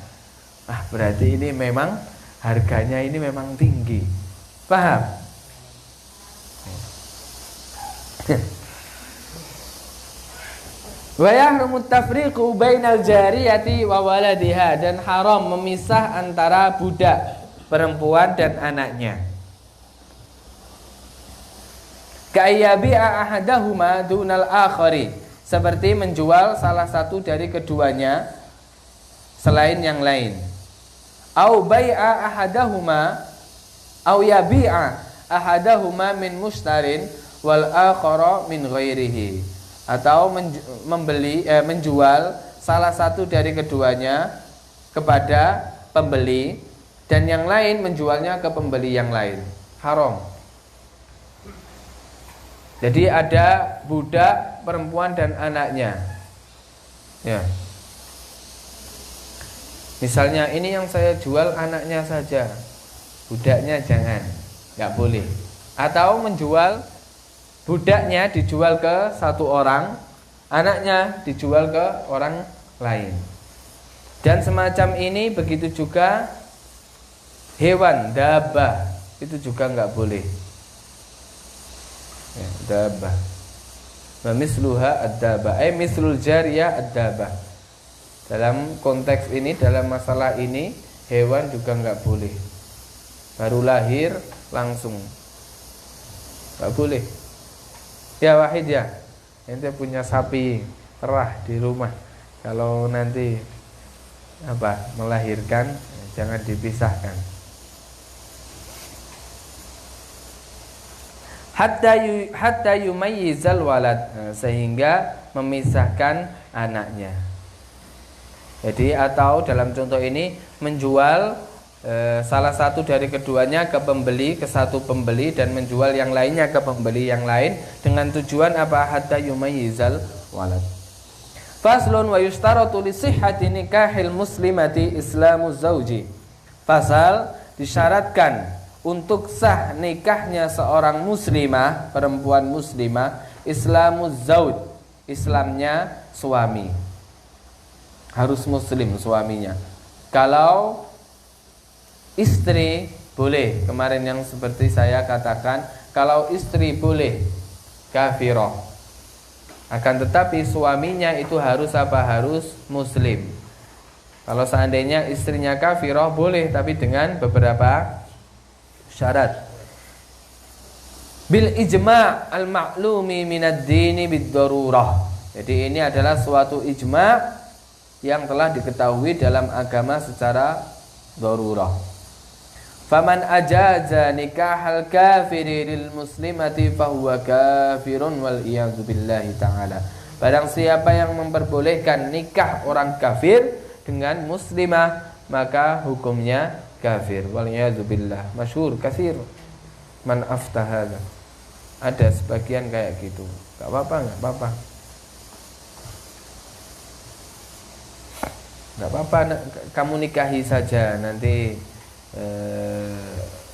Ah, berarti ini memang harganya ini memang tinggi. Paham? Wa yahrumu tafriqu bainal jariyati wa waladiha, dan haram memisah antara budak perempuan dan anaknya. Ka'ayyabi'a ahadahuma dunal akhari, seperti menjual salah satu dari keduanya selain yang lain. Au bai'a ahadahuma au yabi'a ahadahuma min mustarin wal akhara min ghairihi, atau menjual salah satu dari keduanya kepada pembeli dan yang lain menjualnya ke pembeli yang lain. Haram. Jadi ada budak perempuan dan anaknya. Ya. Misalnya ini yang saya jual anaknya saja, budaknya jangan, nggak boleh. Atau menjual budaknya dijual ke satu orang, anaknya dijual ke orang lain. Dan semacam ini begitu juga hewan, dabah, itu juga nggak boleh. Ya, dabah. Wa misluha ad-dabah, mislul jariyah ad-dabah. Dalam konteks ini, dalam masalah ini, hewan juga nggak boleh. Baru lahir langsung nggak boleh. Ya Wahid ya, ente punya sapi perah di rumah, kalau nanti melahirkan jangan dipisahkan. Hatta yumayyizal walad, sehingga memisahkan anaknya. Jadi atau dalam contoh ini menjual salah satu dari keduanya ke pembeli, ke satu pembeli, dan menjual yang lainnya ke pembeli yang lain dengan tujuan apa? Hatta yumayyizal walad. Faslun wa yushtaratu li sihhati nikahil muslimati islamu zauji. Pasal, disyaratkan untuk sah nikahnya seorang muslimah, perempuan muslimah, islamu zauj, Islamnya suami. Harus muslim suaminya. Kalau istri boleh, kemarin yang seperti saya katakan, kalau istri boleh kafirah, akan tetapi suaminya itu harus apa? Harus muslim. Kalau seandainya istrinya kafirah boleh, tapi dengan beberapa syarat. bil ijma' al ma'lumi minad dini bid darurah. Jadi ini adalah suatu ijma' yang telah diketahui dalam agama secara darurah. Faman ajaza nikahal kafiri lil muslimati fahuwa kafirun wal iyadzu billahi ta'ala. Barang siapa yang memperbolehkan nikah orang kafir dengan muslimah, maka hukumnya kafir. Wal iyadzu billah. Masyhur katsir man aftahada. Ada sebagian kayak gitu. Enggak apa-apa, enggak apa-apa. Enggak apa-apa, kamu nikahi saja nanti.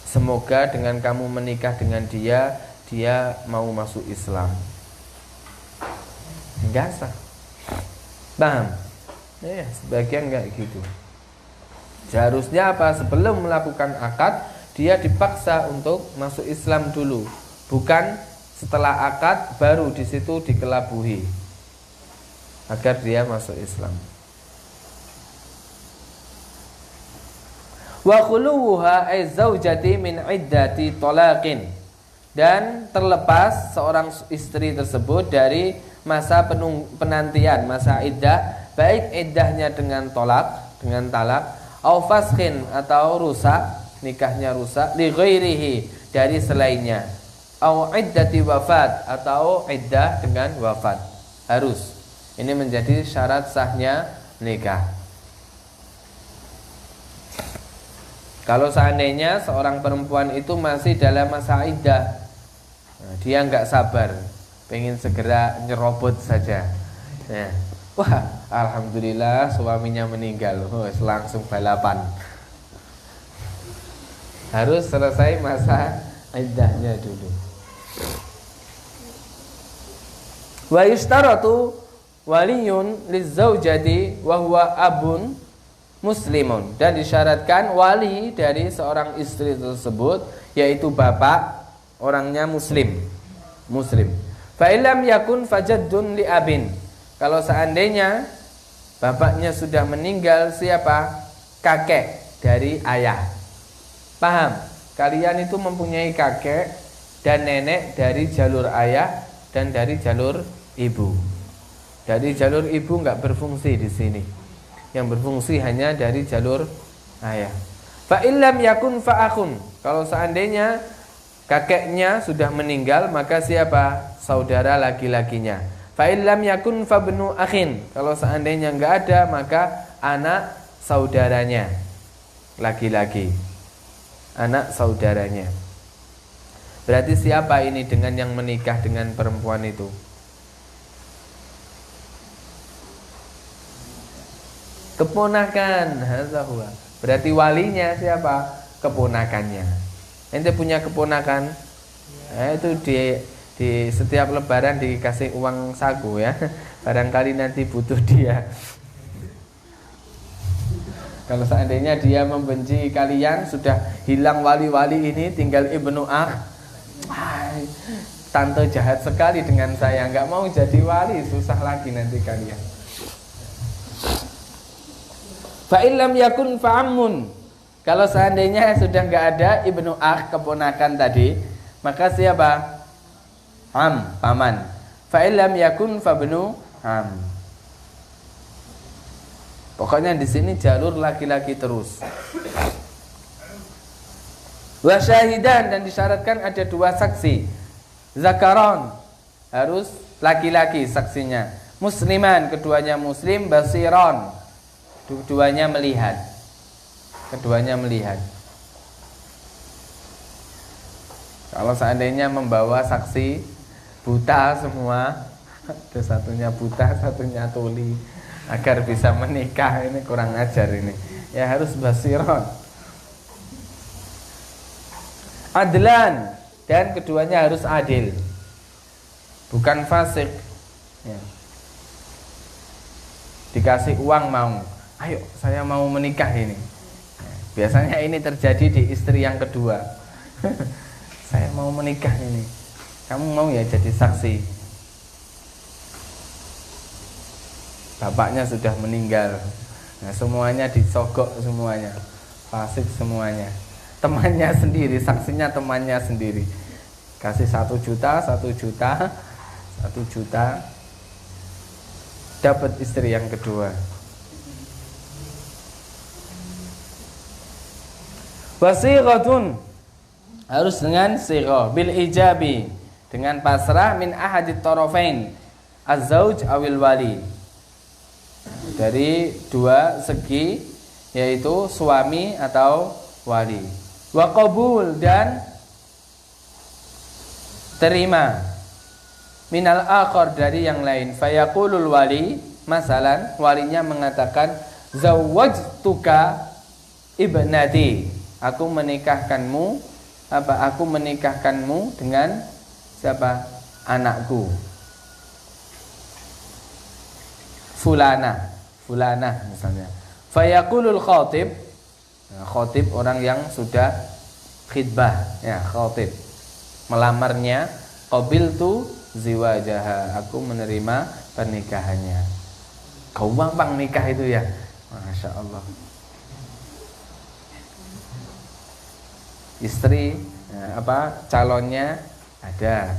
Semoga dengan kamu menikah dengan dia, dia mau masuk Islam. Enggak sah. Paham? Ya, sebagian enggak gitu. Seharusnya apa? Sebelum melakukan akad, dia dipaksa untuk masuk Islam dulu, bukan setelah akad baru di situ dikelabuhi agar dia masuk Islam. Wa khuluha ay zaujati min iddati talaqin, dan terlepas seorang istri tersebut dari masa penantian, masa iddah, baik iddahnya dengan tolak, dengan talak, au faskin atau rusak, nikahnya rusak, li ghairihi, dari selainnya, au iddati wafat atau iddah dengan wafat. Harus. Ini menjadi syarat sahnya nikah. Kalau seandainya seorang perempuan itu masih dalam masa iddah, dia nggak sabar, pengen segera nyerobot saja. Nah, wah, alhamdulillah suaminya meninggal, langsung balapan. Harus selesai masa iddahnya dulu. Wa yushtaratu waliyun lizaujati wa huwa abun muslimun, dan disyaratkan wali dari seorang istri tersebut yaitu bapak, orangnya muslim. Fa illam yakun fajaddun li abin. Kalau seandainya bapaknya sudah meninggal, siapa? Kakek dari ayah. Paham? Kalian itu mempunyai kakek dan nenek dari jalur ayah dan dari jalur ibu. Dari jalur ibu enggak berfungsi di sini. Yang berfungsi hanya dari jalur ayah. Fa illam yakun fa akhun. Kalau seandainya kakeknya sudah meninggal, maka siapa? Saudara laki-lakinya. Fa illam yakun fa bnu akhin. Kalau seandainya enggak ada, maka anak saudaranya laki-laki. Anak saudaranya. Berarti siapa ini dengan yang menikah dengan perempuan itu? Keponakan. Berarti walinya siapa? Keponakannya. Ente punya keponakan? Itu di setiap lebaran dikasih uang saku ya. Barangkali nanti butuh dia. Kalau seandainya dia membenci kalian, sudah hilang wali-wali ini, tinggal ibnu akh. Tante jahat sekali dengan saya, nggak mau jadi wali, susah lagi nanti kalian. Fa illam yakun fa'ammun. Kalau seandainya sudah enggak ada ibnu akh, keponakan tadi, maka siapa? Am, paman. Fa illam yakun fa bnu am. Pokoknya di sini jalur laki-laki terus. Wa syahidan, dan disyaratkan ada dua saksi. Zakaron, harus laki-laki saksinya. Musliman, keduanya muslim. Basiron, keduanya melihat. Keduanya melihat. Kalau seandainya membawa saksi buta semua, ada satunya buta, satunya tuli, agar bisa menikah, ini kurang ajar ini. Ya harus basiron. Adlan, dan keduanya harus adil, bukan fasik. Ya. Dikasih uang mau, ayo saya mau menikah ini. Biasanya ini terjadi di istri yang kedua. Saya mau menikah ini, kamu mau ya jadi saksi? Bapaknya sudah meninggal. Nah, semuanya disogok semuanya, fasik semuanya. Temannya sendiri, saksinya temannya sendiri. Kasih 1 juta, 1 juta, 1 juta, dapat istri yang kedua. Wasighatun, harus dengan sighah bil ijabi, dengan pasrah min ahadit tarafain, az-zauj awil wali, dari dua segi, yaitu suami atau wali. Wa qabul, dan terima, minal akhar, dari yang lain. Fayaqulul wali, masalan walinya mengatakan zawwajtuka ibnati, aku menikahkanmu dengan siapa? Anakku. Fulanah misalnya. Fayaqulul khatib, khatib orang yang sudah khidbah, ya, khatib melamarnya, qabiltu ziwajaha, aku menerima pernikahannya. Kau gampang nikah itu ya, masya Allah. Istri calonnya ada.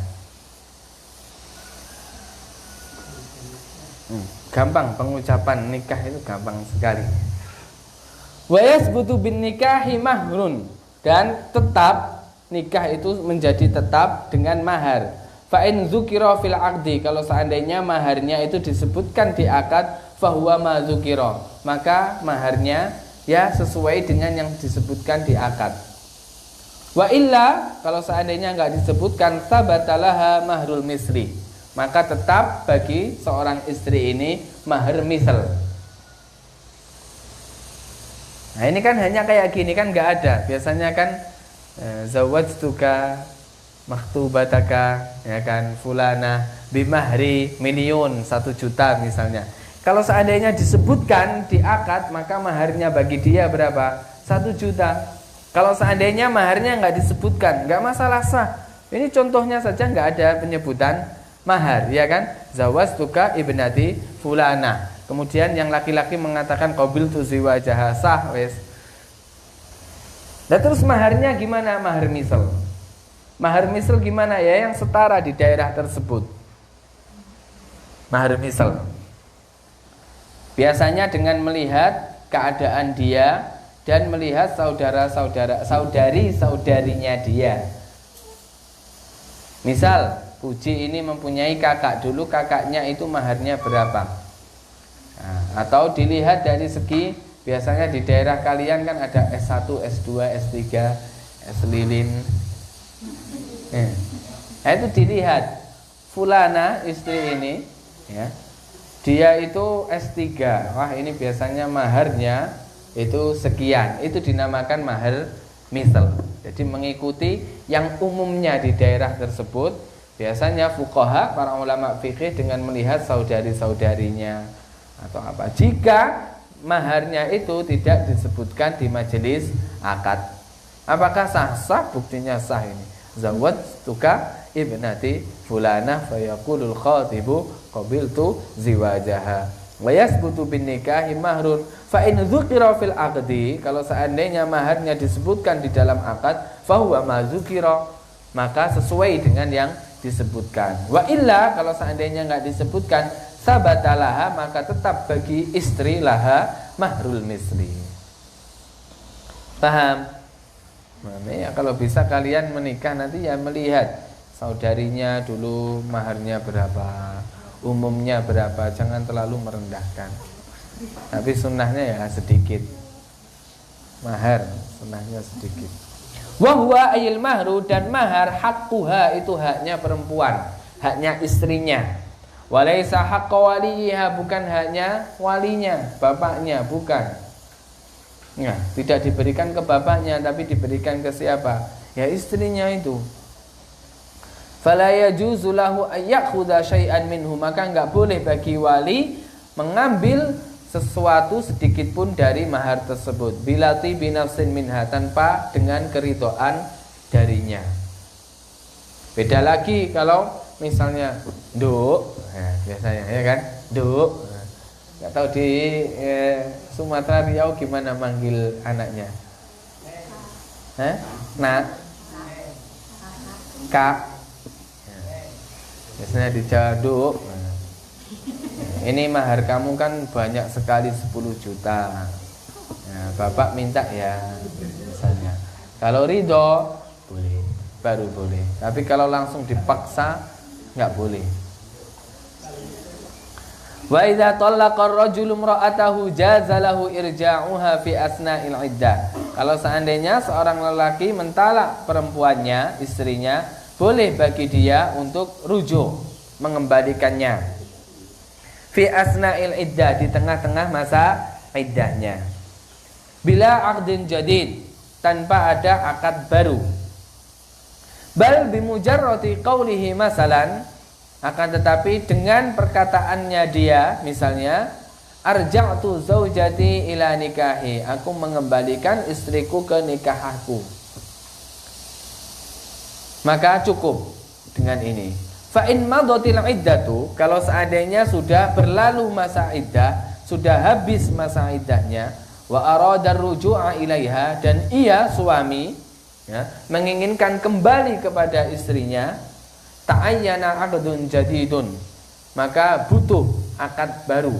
Gampang pengucapan nikah itu, gampang sekali. Wa yasbutu bin nikahi mahrun, dan tetap nikah itu menjadi tetap dengan mahar. Fa in dzukira fil aqdi, kalau seandainya maharnya itu disebutkan di akad, fahuwa ma dzukira, maka maharnya ya sesuai dengan yang disebutkan di akad. Wa illa, kalau seandainya enggak disebutkan, sabatalaha mahrul misli, maka tetap bagi seorang istri ini mahar misal. Nah ini kan hanya kayak gini kan, enggak ada. Biasanya kan zawajtuka makhtubataka, ya kan, fulana bimahri miliun, 1 juta misalnya. Kalau seandainya disebutkan di akad, maka maharnya bagi dia berapa? 1 juta. Kalau seandainya maharnya nggak disebutkan, nggak masalah, sah. Ini contohnya saja nggak ada penyebutan mahar, ya kan? Zawajtuka ibnati fulana. Kemudian yang laki-laki mengatakan qabiltu ziwajaha, sah wes. Dan terus maharnya gimana? Mahar misal. Mahar misal gimana ya? Yang setara di daerah tersebut. Mahar misal. Biasanya dengan melihat keadaan dia dan melihat saudari-saudarinya dia. Misal Puji ini mempunyai kakak, dulu kakaknya itu maharnya berapa? Nah, atau dilihat dari segi, biasanya di daerah kalian kan ada S1, S2, S3, S lilin. Nah, itu dilihat fulana istri ini, ya, dia itu S3. Wah, ini biasanya maharnya itu sekian. Itu dinamakan mahar misal. Jadi mengikuti yang umumnya di daerah tersebut. Biasanya fuqaha, para ulama fikih, dengan melihat saudari-saudarinya atau apa. Jika maharnya itu tidak disebutkan di majelis akad, apakah sah? Sah, buktinya sah ini. Zawajtuka ibnati fulanah fayaqulul khatibu qabiltu ziwajaha wa yasbutu bin nikahi mahrun fa in dzukira fil aqdi, kalau seandainya maharnya disebutkan di dalam akad, fa huwa ma dzukira, maka sesuai dengan yang disebutkan. Wa illa, kalau seandainya enggak disebutkan, sabatalaha, maka tetap bagi istri laha mahrul misli. Paham? Nah, ya, kalau bisa kalian menikah nanti ya melihat saudarinya dulu maharnya berapa, umumnya berapa, jangan terlalu merendahkan. Tapi sunnahnya ya sedikit. Mahar sunnahnya sedikit. Wa huwa ayil mahru, dan mahar haqquha, itu haknya perempuan, haknya istrinya. Walaysa haqqa waliha, bukan haknya walinya, bapaknya, bukan. Nah, tidak diberikan ke bapaknya, tapi diberikan ke siapa? Ya istrinya itu. Fala yajuzu lahu ayyakhudha syai'an minhu, maka enggak boleh bagi wali mengambil sesuatu sedikit pun dari mahar tersebut. Bilati binafsin minha, tanpa dengan keridhaan darinya. Beda lagi kalau misalnya Duk, nah, biasanya ya kan, Duk. Enggak tahu di Sumatera Riau gimana manggil anaknya? Nak, Kak. Biasanya di Jawa, Duk, ini mahar kamu kan banyak sekali 10 juta. Nah, bapak minta ya, misalnya. Kalau ridho boleh, baru boleh. Tapi kalau langsung dipaksa nggak boleh. Wa idza talaqa ar-rajulu imra'atahu jaza lahu irja'uha fi asna'il iddah. Kalau seandainya seorang lelaki mentalak perempuannya, istrinya, boleh bagi dia untuk rujuk, mengembalikannya. Fi asna'il iddah, di tengah-tengah masa iddahnya. Bila aqdin jadid, tanpa ada akad baru. Bal bimujarrati qawlihi masalan, akan tetapi dengan perkataannya dia, misalnya arja'tu zaujati ila nikahi, aku mengembalikan istriku ke nikahku, maka cukup dengan ini. Fa in madatil iddatu, kalau seandainya sudah berlalu masa iddah, sudah habis masa iddahnya, wa arada ruju'a ilaiha, dan ia suami ya, menginginkan kembali kepada istrinya, ta'ayyana aqdun jadidun, maka butuh akad baru.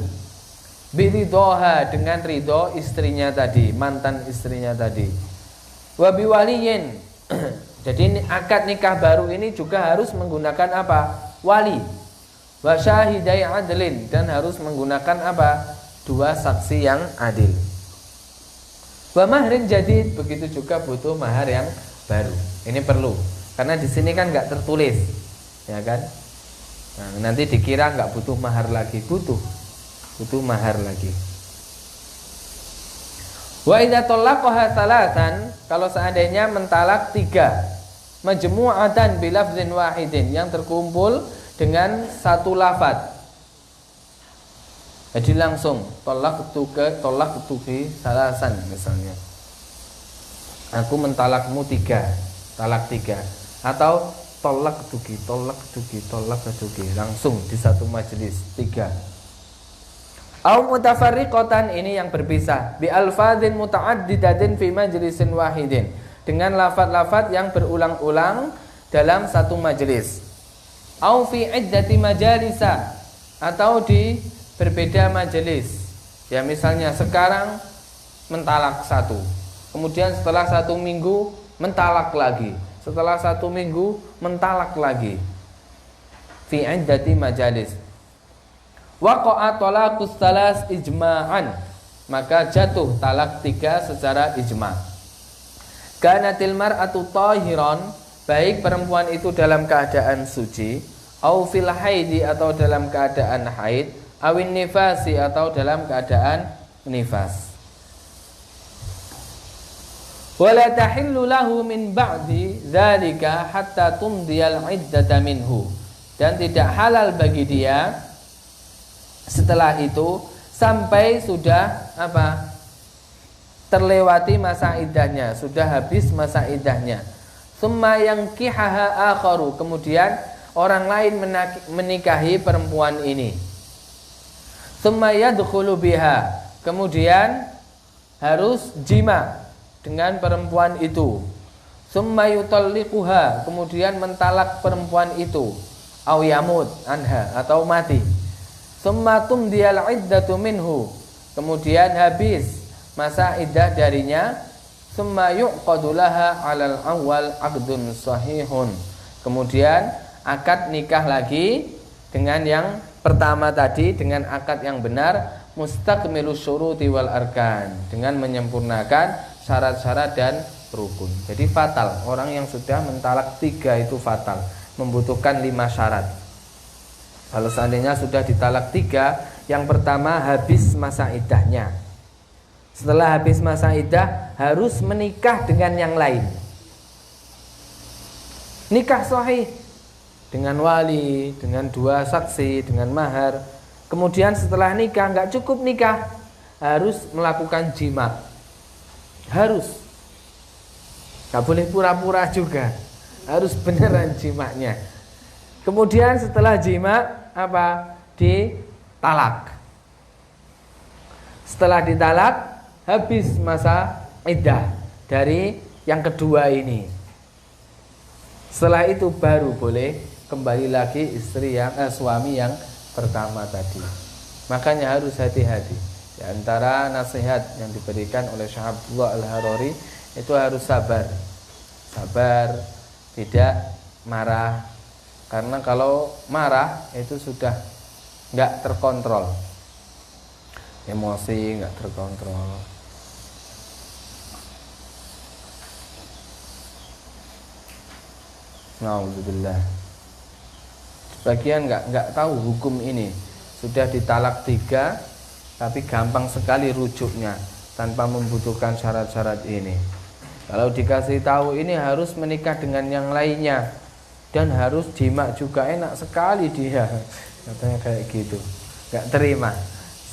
Biridhoha, dengan ridho istrinya tadi, mantan istrinya tadi. Wa biwaliyin, jadi akad nikah baru ini juga harus menggunakan apa? Wali. Wa syahidai adlin, dan harus menggunakan apa? 2 saksi yang adil. Wa mahrin jadid, begitu juga butuh mahar yang baru. Ini perlu, karena di sini kan nggak tertulis, ya kan? Nah, nanti dikira nggak butuh mahar lagi, butuh mahar lagi. Wa idza talaqaha thalathan, kalau seandainya mentalak 3, majmu'atan bilafzin wahidin, yang terkumpul dengan satu lafaz. Jadi langsung talaqtuki salasan misalnya. Aku mentalakmu 3, talak 3, atau talaqtuki langsung di satu majelis 3. Au mutafarriqatan, ini yang berpisah, bi alfadzin muta'addidatin fi majlisin wahidin, dengan lafaz-lafaz yang berulang-ulang dalam satu majelis. Au fi iddati majalisa, atau di berbeda majelis. Ya, misalnya sekarang mentalak 1, kemudian setelah 1 minggu mentalak lagi, setelah 1 minggu mentalak lagi. Fi iddati majalis. Waqa'a talaqus salas ijma'an, maka jatuh talak 3 secara ijma'. Kanatil mar'atu tahiran, baik perempuan itu dalam keadaan suci, au fil haidi, atau dalam keadaan haid, awin nifasi, atau dalam keadaan nifas. Wala tahillu lahu min ba'di dzalika hatta tumdiyal iddata minhu, dan tidak halal bagi dia setelah itu sampai sudah apa? Terlewati masa iddahnya, sudah habis masa iddahnya. Summa yankihaha akharu, kemudian orang lain menikahi perempuan ini. Summa yadkhulu biha, kemudian harus jima dengan perempuan itu. Summa yutalliquha, kemudian mentalak perempuan itu. Au yamut anha, atau mati. Summa tumdiyal iddatu minhu, kemudian habis masa iddah darinya. Summa yuqadu laha 'alal awwal 'aqdun sahihun, kemudian akad nikah lagi dengan yang pertama tadi, dengan akad yang benar, mustaqmilus syuruti wal arkan, dengan menyempurnakan syarat-syarat dan rukun. Jadi fatal, orang yang sudah mentalak 3 itu fatal, membutuhkan 5 syarat. Kalau seandainya sudah ditalak 3, yang pertama habis masa iddahnya. Setelah habis masa iddah harus menikah dengan yang lain. Nikah sahih dengan wali, dengan 2 saksi, dengan mahar. Kemudian setelah nikah nggak cukup nikah, harus melakukan jima. Harus. Nggak boleh pura-pura juga. Harus beneran jimanya. Kemudian setelah jima apa? Ditalak. Setelah ditalak habis masa iddah dari yang kedua ini. Setelah itu baru boleh kembali lagi suami yang pertama tadi. Makanya harus hati-hati. Di antara nasihat yang diberikan oleh Syekh Abdullah Al-Harari itu harus sabar. Sabar, tidak marah. Karena kalau marah itu sudah nggak terkontrol. Emosi nggak terkontrol. Nauzubillah. Sebagian nggak tahu hukum ini. Sudah ditalak 3, tapi gampang sekali rujuknya tanpa membutuhkan syarat-syarat ini. Kalau dikasih tahu ini harus menikah dengan yang lainnya dan harus jima juga, enak sekali dia, katanya kayak gitu. Nggak terima.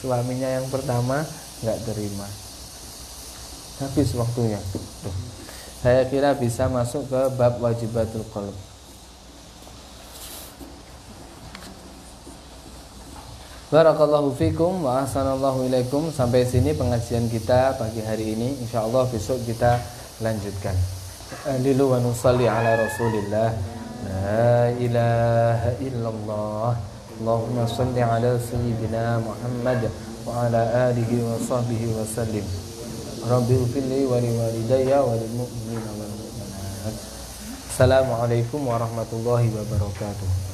Suaminya yang pertama nggak terima. Habis waktunya. Tuh. Saya kira bisa masuk ke bab wajibatul qalb. Barakallahu fikum wa ahsanallahu ilaikum. Sampai sini pengajian kita pagi hari ini. Insyaallah besok kita lanjutkan. Alilu wa nusalli ala Rasulillah. La ilaha illallah. Allahumma salli ala sayyidina Muhammad wa ala alihi wa sahbihi wa sallim. Rabbi ighfirli wa liwalidayya wa lil mu'minina wal mu'minat. Assalamualaikum warahmatullahi wabarakatuh.